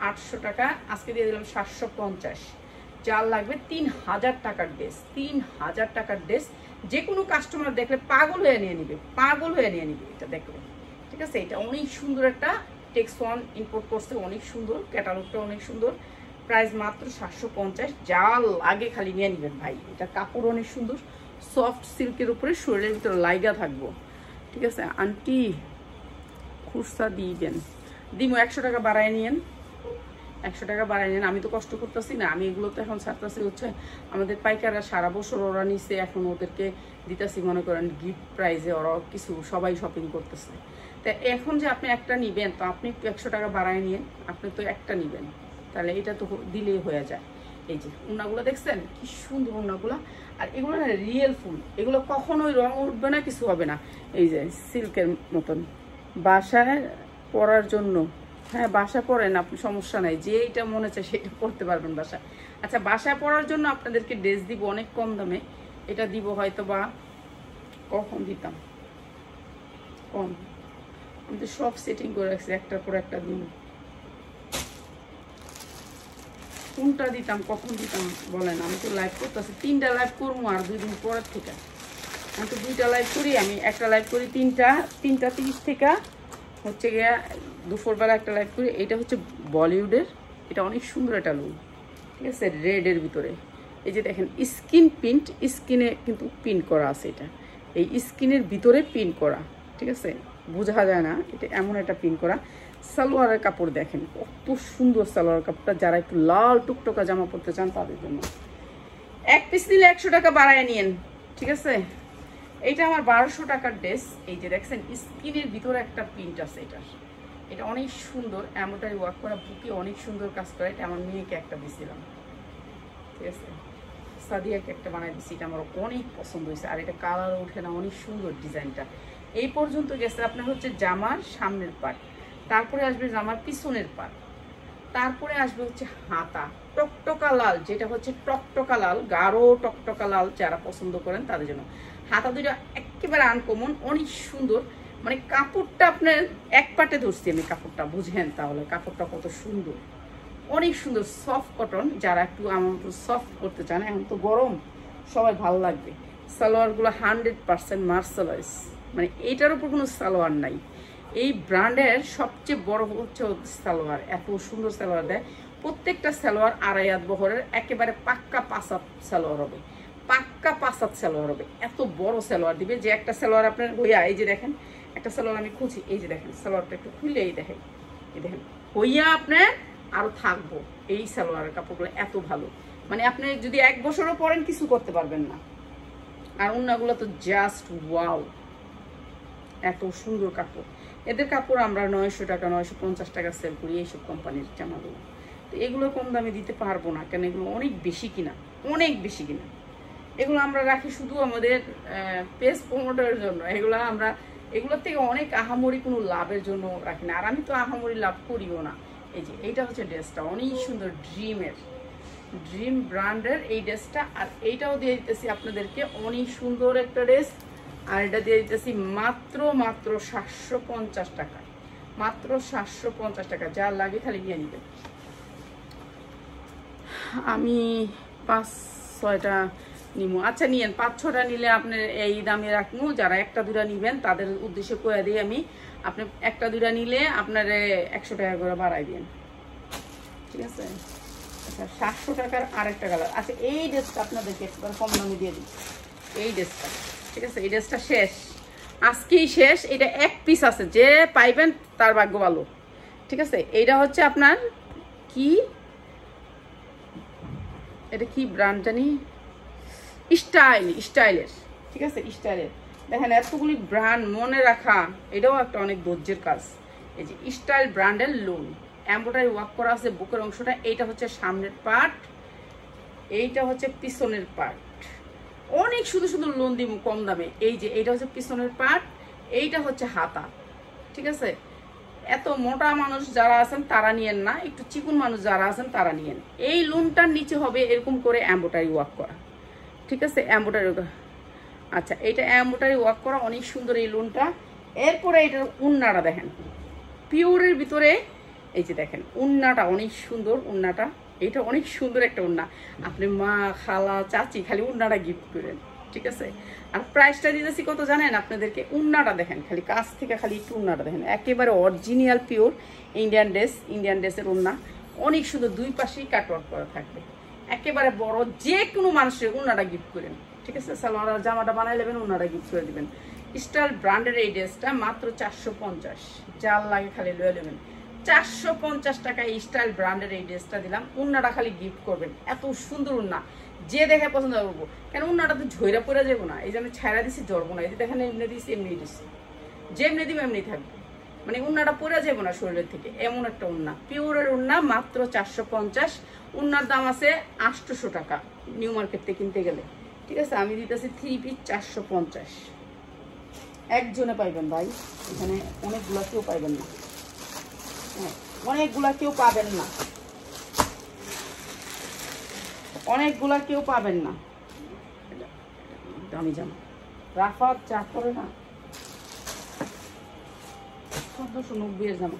800 টাকা, আজকে দিয়ে দিলাম 750। যার লাগবে 3000 টাকার ড্রেস, 3000 টাকার ড্রেস যে কোনো কাস্টমার দেখলে পাগল হয়ে নিয়ে নিবে, এটা দেখলে, ঠিক আছে? এটা অনেক সুন্দর একটা টেক্সওয়ান ইম্পোর্ট করছে, অনেক সুন্দর, ক্যাটালগটা অনেক সুন্দর, প্রাইস মাত্র 750। যা লাগে খালি নিয়ে নিবেন ভাই। এটা কাপড় অনেক সুন্দর, সফট সিল্কের উপরে, শরীরের ভিতরে লাইগা থাকবো, ঠিক আছে? আন্টি খুচরা দিবেন, দিমো 100 টাকা বাড়ায় নিয়েন, 100 টাকা বাড়ায় নেন। আমি তো কষ্ট করতেছি না, আমি এগুলো তো এখন ছাড়তেছি হচ্ছে আমাদের পাইকাররা সারা বছর ওরা নিচ্ছে, এখন ওদেরকে দিতেছি মনে করেন গিফট প্রাইজে, ওরা কিছু সবাই শপিং করতেছে। তা এখন যে আপনি একটা নিবেন, তো আপনি 100 টাকা বাড়ায় নিয়ে আপনি তো একটা নিবেন, তাহলে এটা তো দিলেই হয়ে যায়। এই যে উন্নাগুলো দেখছেন কি সুন্দর উন্নাগুলো, আর এগুলো না রিয়েল ফুল, এগুলো কখনোই রং উঠবে না, কিছু হবে না। এই যে সিল্কের মতন, বাসায় পরার জন্য, হ্যাঁ বাসা পরেন আপনি, সমস্যা নাই, যেইটা মনে চায় সেটা পরতে পারবেন বাসায়। আচ্ছা বাসায় পরার জন্য আপনাদেরকে ড্রেস দিব অনেক কম দামে, এটা দিব হয়তো বা, কখন দিতাম কম, আমি তো সব সেটিং করে রাখছি, একটার পর একটা দিন, কোনটা দিতাম কখন দিতাম বলেন? আমি তো লাইভ করতেছি, 3টা লাইভ করবো আর 2 দিন পরের থেকে। আমি তো 2টা লাইভ করি, আমি একটা লাইভ করি 3টা 30 থেকে হচ্ছে গিয়া দুপুরবেলা একটা লাইভ করি। এটা হচ্ছে বলিউডের, এটা অনেক সুন্দর একটা লুক, ঠিক আছে? রেডের ভিতরে এই যে দেখেন স্কিন প্রিন্ট, স্কিনে কিন্তু প্রিন্ট করা আছে, এটা এই স্কিনের ভিতরে প্রিন্ট করা, ঠিক আছে? বোঝা যায় না, এটা এমন একটা প্রিন্ট করা। সালোয়ারের কাপড় দেখেন কত সুন্দর সালোয়ার কাপড়টা, যারা একটু লাল টুকটকা জামা পরতে চান তাদের জন্য। এক পিস নিলে 100 টাকা বাড়ায় নিয়েন, ঠিক আছে? এইটা আমার 1200 টাকার ড্রেস। এই যে দেখছেন স্কিনের ভিতরে একটা প্রিন্ট আছে, এটা অনেক সুন্দর, এমব্রয়ডারি ওয়ার্ক করা, বুকে অনেক সুন্দর কাজ করা। এটা আমার মেয়েকে একটা দিয়েছিলাম, ঠিক আছে? সাদিয়াকে একটা বানাই দিচ্ছি, এটা আমার অনেক পছন্দ হয়েছে, আর এটা কালার ওঠে না, অনেক সুন্দর ডিজাইনটা। এই পর্যন্ত গেছে আপনার হচ্ছে জামার সামনের পার্ট, তারপরে আসবে জামার পিছনের পার্ট, তারপরে আসবে হচ্ছে হাতা, টকটকা লাল, যেটা হচ্ছে টকটকা লাল, গাঢ় টকটকা লাল যারা পছন্দ করেন তাদের জন্য। হাতা দুইটা একেবারে আনকমন, অনেক সুন্দর, মানে কাপড়টা আপনার এক পাটে ধরছি আমি, কাপড়টা বুঝেন তাহলে কাপড়টা কত সুন্দর, অনেক সুন্দর সফট কটন। যারা একটু আমার সফট করতে চান, এখন তো গরম, সবাই ভালো লাগবে। সালোয়ারগুলো 100% মার্শালাইজ, মানে এইটার উপর কোনো সালোয়ার নাই। এই ব্র্যান্ডের সবচেয়ে বড় হচ্ছে সালোয়ার, এত সুন্দর সালোয়ার দেয়। প্রত্যেকটা সালোয়ার 2.5 হাত বহরের, একেবারে পাক্কা 5 হাত সালোয়ার হবে, পাক্কা 5 হাত সালোয়ার হবে, এত বড় সালোয়ার দিবে যে একটা সালোয়ার আপনার হইয়া, এই যে দেখেন একটা সালোয়ার আমি খুঁজি, এই যে দেখেন সালোয়ারটা একটু খুলে, এই দেখেন হইয়া আপনার আরো থাকবো। এই সালোয়ারের কাপড়গুলো এত ভালো, মানে আপনি যদি 1 বছরও পরেন কিছু করতে পারবেন না। আর ওন্নাগুলো তো জাস্ট ওয়াও, এত সুন্দর কাপড়। এদের কাপড় আমরা 900 টাকা 950 টাকা সেল করি এইসব কোম্পানির জামাগুলো। তো এগুলো কম দামে দিতে পারবো না, কেন এগুলো অনেক বেশি কিনা, অনেক বেশি কিনা। এগুলো আমরা রাখি শুধু আমাদের পেজ প্রমোটের জন্য। এগুলোর থেকে অনেক আহামরি কোনো লাভের জন্য রাখি না, আর আমি তো আহামরি লাভ করিও না। এই যে এইটা হচ্ছে ড্রেসটা, অনেক সুন্দর, ড্রিম ব্র্যান্ডের এই ড্রেসটা। আর এইটাও দিয়ে দিতেছি আপনাদেরকে, অনেক সুন্দর একটা ড্রেস। আর এটা দিয়ে দিতেছি মাত্র 750 টাকা, মাত্র 750 টাকা। যার লাগে খালি নিয়ে নিবেন। আমি 5-6টা নিব। আচ্ছা নিয়েন, 5-6টা নিলে আপনার এই দামে রাখবো। যারা 1-2টা নিবেন তাদের উদ্দেশ্যে কয়ে দিই আমি, আপনি 1-2টা নিলে আপনার 100 টাকা করে বাড়াই দিন, ঠিক আছে? আচ্ছা 700 টাকার আরেকটা কালার। আচ্ছা এই ড্রেসটা আপনাদেরকে একবার কম দামে দিয়ে দিই, এই ড্রেসটা, ঠিক আছে? এই ড্রেসটা শেষ, আজকেই শেষ। এটা এক পিস আছে, যে পাইবেন তার ভাগ্য ভালো, ঠিক আছে? এইটা হচ্ছে আপনার কি, এটা কি ব্র্যান্ড জানি, স্টাইলের, ঠিক আছে? স্টাইলের দেখেন এতগুলি ব্র্যান্ড মনে রাখা, এটাও একটা অনেক ধৈর্যের কাজ। এই যে স্টাইল ব্র্যান্ডের লোন, এমব্রয়ডারি ওয়ার্ক করা আছে বুকের অংশটা। এইটা হচ্ছে সামনের পার্ট, এইটা হচ্ছে পিছনের পার্ট। অনেক শুধু লোন দিব কম দামে। এই যে এইটা হচ্ছে পিছনের পার্ট, এইটা হচ্ছে হাতা, ঠিক আছে? এত মোটা মানুষ যারা আছেন তারা নিয়েন না, একটু চিকুন মানুষ যারা আছেন তারা নিয়েন। এই লোনটার নিচে হবে এরকম করে এমব্রয়ডারি ওয়ার্ক করা, ঠিক আছে? এমব্রয়ডারি, আচ্ছা এইটা এমব্রয়ডারি ওয়ার্ক করা, অনেক সুন্দর এই লোনটা। এরপরে এটার উন্নাটা দেখেন, পিওরের ভিতরে। এই যে দেখেন উন্নাটা অনেক সুন্দর, উন্নাটা এটা অনেক সুন্দর একটা উন্না। আপনি মা, খালা, চাচি খালি উন্নাটা গিফট করেন, ঠিক আছে? আর প্রাইসটা দিতেছি কত জানেন আপনাদেরকে? উন্নাটা দেখেন, খালি কাছ থেকে খালি একটু উন্নাটা দেখেন, একেবারে অরিজিনাল পিওর ইন্ডিয়ান ড্রেসের উন্না। অনেক সুন্দর, দুই পাশেই কাটওয়ার্ক করা থাকবে, একেবারে বড়। যে কোনো মানুষের উন্নাটা গিফট করেন, ঠিক আছে? সালোয়ার জামাটা বানাই নেবেন, উন্নাটা গিফট করে দিবেন। স্টাইল ব্র্যান্ডের এই ড্রেসটা মাত্র 450, যার লাগে খালি লয়ে নেবেন। 450 টাকা স্টাইল ব্র্যান্ডের এই ড্রেসটা দিলাম। উন্নাটা খালি গিফট করবেন, এত সুন্দর উন্না, যে দেখে পছন্দ করবো। কেন উন্নাটা তো ঝইরা পড়ে যাবো না, এই যে আমি ছাইরা দিছি, জড়বো না। এই যে দেখেন এমনি দিছি, এমনি দিছি, যেমনি দিব এমনি থাকবে, মানে উন্নাটা পড়ে যাবো না শরীরের থেকে, এমন একটা উন্না। পিওরের উন্না, মাত্র 450। উন্নার দাম আছে 800 টাকা নিউ মার্কেট থেকে কিনতে গেলে, ঠিক আছে? আমি দিতেছি 3 পিস 450। একজনে পাইবেন ভাই, এখানে অনেকগুলা কেউ পাইবেন না, অনেকগুলা কেউ পাবেন না, অনেকগুলা কেউ পাবেন না। দামি জামা রাফাত যা করে না, 1490 জামা।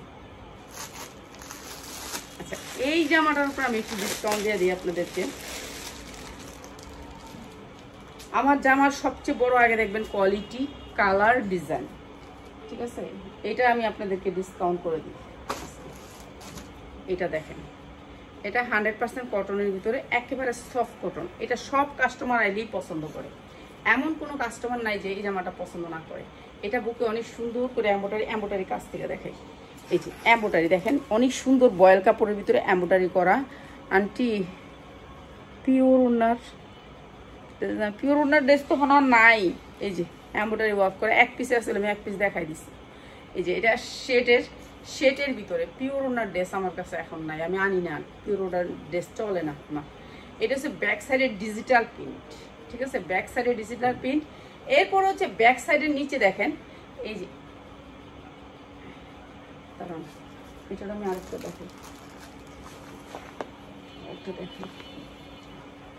আচ্ছা এই জামাটার উপর আমি একটু ডিসকাউন্ট দিয়ে দিই আপনাদেরকে। আমার জামার সবচেয়ে বড় আগে দেখবেন কোয়ালিটি, কালার, ডিজাইন, ঠিক আছে? এটা আমি আপনাদেরকে ডিসকাউন্ট করে দিই। এটা দেখেন, এটা 100% কটনের ভিতরে, একেবারে সফট কটন। এটা সব কাস্টমার আইলেই পছন্দ করে, এমন কোনো কাস্টমার নাই যে এই জামাটা পছন্দ না করে। এটা বুকে অনেক সুন্দর করে এমব্রয়ডারি কাজ থেকে দেখাই। এই যে এমব্রয়ডারি দেখেন, অনেক সুন্দর বয়েল কাপড়ের ভিতরে এমব্রয়ডারি করা। আন্টি পিওর ওনার ড্রেস তো কোনো নাই। এই যে এমব্রয়ডারি ওয়ার্ক করে, এক পিসে আসলে আমি এক পিস দেখাই দিচ্ছি। এই যে এটা শেটের ভিতরে পিওর ওনার ড্রেস আমার কাছে এখন নাই, আমি আনি না, পিওর ওনার ড্রেস চলে না। এটা হচ্ছে ব্যাক সাইডের ডিজিটাল প্রিন্ট, ঠিক আছে? ব্যাক সাইডের ডিজিটাল প্রিন্ট। এরপর হচ্ছে ব্যাক সাইডের নিচে দেখেন, এই যে দাঁড়ান, এটা আমি আরেকটা দেখি, একটা দেখি,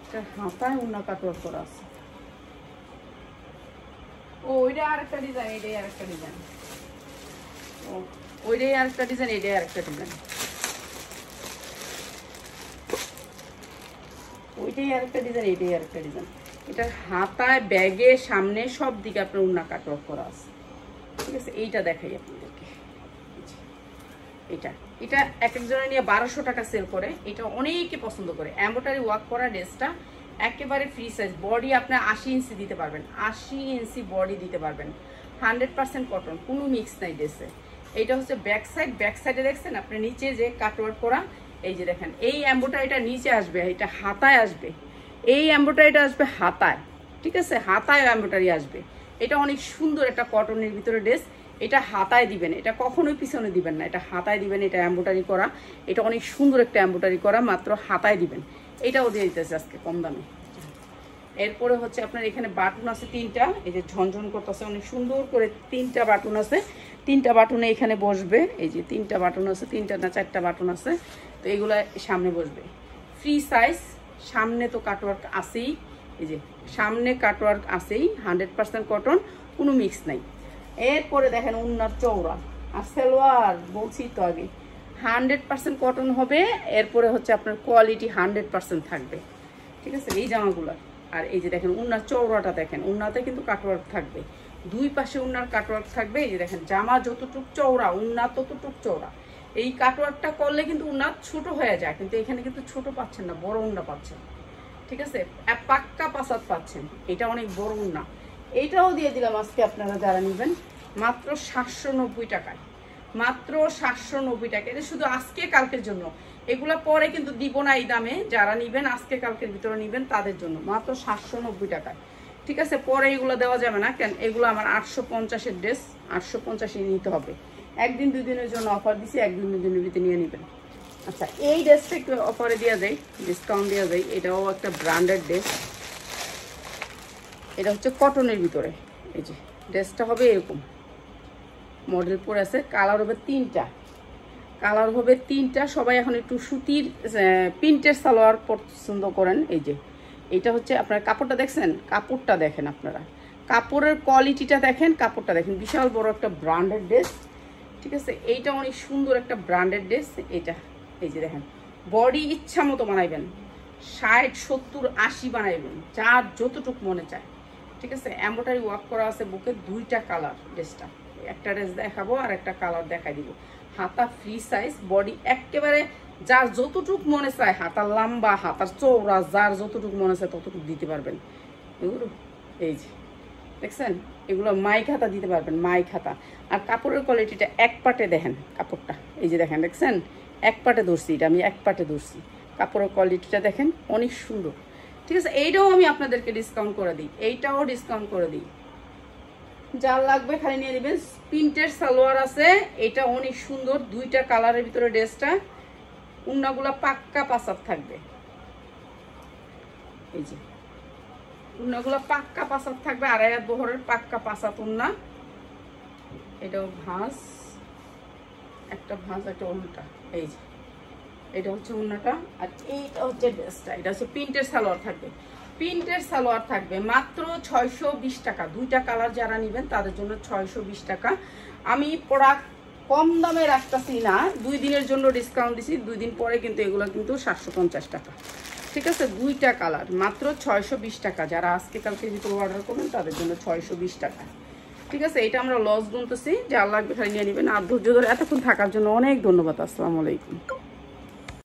এটা হাতায় উন্না কাটওয়ার্ক করা আছে। ও ওইটা আরেকটা ডিজাইন, এটাই আরেকটা ডিজাইন। ও ওইটাই আরেকটা ডিজাইন, এটাই আরেকটা ডিজাইন, ওইটাই আরেকটা ডিজাইন, এটাই আরেকটা ডিজাইন। এটার হাতায়, ব্যাগে, সামনে সব দিকে আপনার উন্না কাটওয়ার্ক করা আছে, ঠিক আছে? এইটা দেখাই আপনাদেরকে। এটা এক একজনে নিয়ে 1200 টাকা সেল করে, এটা অনেকে পছন্দ করে। এমব্রয়ডারি ওয়ার্ক করা ড্রেসটা একেবারে ফ্রি সাইজ, বডি আপনার 80 ইঞ্চি দিতে পারবেন, 80 ইঞ্চি বডি দিতে পারবেন। 100% কটন, কোনো মিক্স নাই ড্রেসে। এইটা হচ্ছে ব্যাক সাইডে দেখছেন আপনি নিচে যে কাটওয়ার্ক করা, এই যে দেখেন এই এমব্রয়ডারিটা নিচে আসবে, এটা হাতায় আসবে, এই এমব্রয়ডারিটা আসবে হাতায়, ঠিক আছে? হাতায় এমব্রয়ডারি আসবে। এটা অনেক সুন্দর একটা কটনের ভিতরে ড্রেস। এটা হাতায় দিবেন, এটা কখনোই পিছনে দিবেন না, এটা হাতায় দিবেন। এটা এমব্রয়ডারি করা, এটা অনেক সুন্দর একটা এমব্রয়ডারি করা, মাত্র হাতায় দিবেন। এটাও দিয়ে দিতেছে আজকে কম দামে। এরপরে হচ্ছে আপনার এখানে বাটন আছে 3টা, এই যে ঝনঝন করতেছে অনেক সুন্দর করে 3টা বাটন আছে। 3টা বাটনে এখানে বসবে, এই যে 3টা বাটন আছে, 3টা না 4টা বাটন আছে। তো এগুলা সামনে বসবে, ফ্রি সাইজ। সামনে তো কাটওয়ার্ক আছেই, এই যে সামনে কাটওয়ার্ক আছেই, 100% কটন, কোনো মিক্স নাই। এরপরে দেখেন উন্নার চওড়া আর সালোয়ার, বলছি তো আগে 100% কটন হবে। এরপরে হচ্ছে আপনার কোয়ালিটি 100% থাকবে, ঠিক আছে এই জামাগুলো। আর এই যে দেখেন উন্নার চওড়াটা দেখেন, উন্নাতে কিন্তু কাটওয়ার্ক থাকবে, দুই পাশে উন্নার কাটওয়ার্ক থাকবে। এই যে দেখেন জামা যতটুক চওড়া উন্না ততটুক চওড়া। এই কাটওয়ার্কটা করলে কিন্তু উন্না ছোট হয়ে যায়, কিন্তু এখানে কিন্তু ছোট পাচ্ছেন না, বড় উন্না পাচ্ছেন, ঠিক আছে পাক্কা পাসাদ পাচ্ছেন। এটা অনেক বড় উন্না। এইটাও দিয়ে দিলাম আজকে আপনারা যারা নেবেন মাত্র 790 টাকায়, মাত্র 790 টাকা। এটা শুধু আজকে কালকের জন্য, এগুলা পরে কিন্তু দিব না এই দামে। যারা নেবেন আজকে কালকের ভিতরে নেবেন তাদের জন্য মাত্র 790 টাকায়, ঠিক আছে। পরে এগুলো দেওয়া যাবে না, কেন এগুলো আমার 850-এর ড্রেস, 850-ই নিতে হবে। একদিন দুই দিনের জন্য অফার দিছি, একদিন দুই দিনের ভিতরে নিয়ে নেবেন। আচ্ছা এই ড্রেসটা একটু অফারে দেওয়া যায়, ডিসকাউন্ট দেওয়া যায়। এটাও একটা ব্র্যান্ডেড ড্রেস, এটা হচ্ছে কটনের ভিতরে। এই যে ড্রেসটা হবে এরকম মডেল পরে আছে, কালার হবে 3টা, কালার হবে 3টা। সবাই এখন একটু সুতির প্রিন্টের সালোয়ার পছন্দ করেন। এই যে এটা হচ্ছে আপনার কাপড়টা দেখছেন, কাপড়টা দেখেন আপনারা, কাপড়ের কোয়ালিটিটা দেখেন, কাপড়টা দেখেন, বিশাল বড় একটা ব্র্যান্ডেড ড্রেস, ঠিক আছে। এইটা অনেক সুন্দর একটা ব্র্যান্ডেড ড্রেস। এটা এই যে দেখেন বডি ইচ্ছা মতো বানাইবেন, 60, 70, 80 বানাইবেন, যার যতটুক মনে চায়, ঠিক আছে। এমব্রয়ডারি ওয়ার্ক করা আছে বুকে, 2টা কালার ড্রেসটা, একটা ড্রেস দেখাবো আর একটা কালার দেখাই দিব। হাতা ফ্রি সাইজ, বডি একেবারে যার যতটুক মনে চায়, হাতার লম্বা হাতার চৌড়া যার যতটুক মনে চায় ততটুক দিতে পারবেন এগুলো। এই যে দেখছেন এগুলো মাইক হাতা দিতে পারবেন, মাইক হাতা। আর কাপড়ের কোয়ালিটিটা এক পাটে দেখেন, কাপড়টা এই যে দেখেন, দেখছেন এক পাটে ধরছি, এটা আমি এক পাটে ধরছি। কাপড়ের কোয়ালিটিটা দেখেন অনেক সুন্দর, ঠিক আছে। এইটাও আমি আপনাদেরকে ডিসকাউন্ট করে দিই, এইটাও ডিসকাউন্ট করে দিই। যার লাগবে খালি নিয়ে নেবেন। প্রিন্টের সালোয়ার আছে, এটা অনেক সুন্দর, 2টা কালারের ভিতরে ড্রেসটা। উন্নাগুলা পাক্কা পাসাদ থাকবে, এই যে উন্নাগুলা পাক্কা পাসাদ থাকবে, 2.5 বহরের পাক্কা পাসাদ উন্না। এটাও ভাঁজ, একটা ভাঁজ একটা উল্টা, এই যে এটা হচ্ছে উন্নাটা। আর এইটা হচ্ছে ড্রেসটা, এটা হচ্ছে প্রিন্টের সালোয়ার থাকবে, প্রিন্টের সালোয়ার থাকবে মাত্র 620 টাকা। 2টা কালার যারা নেবেন তাদের জন্য 620 টাকা। আমি প্রোডাক্ট কম দামে রাখতেছি না, 2 দিনের জন্য ডিসকাউন্ট দিছি, 2 দিন পরে কিন্তু এগুলো কিন্তু 750 টাকা, ঠিক আছে। 2টা কালার মাত্র 620 টাকা। যারা আজকে কালকে ভিতরে অর্ডার করবেন তাদের জন্য 620 টাকা, ঠিক আছে। এটা আমরা লস গুনতেছি, যে আল্লাহ খালি নিয়ে নেবেন। আর ধৈর্য ধরে এতক্ষণ থাকার জন্য অনেক ধন্যবাদ। আসসালামু আলাইকুম।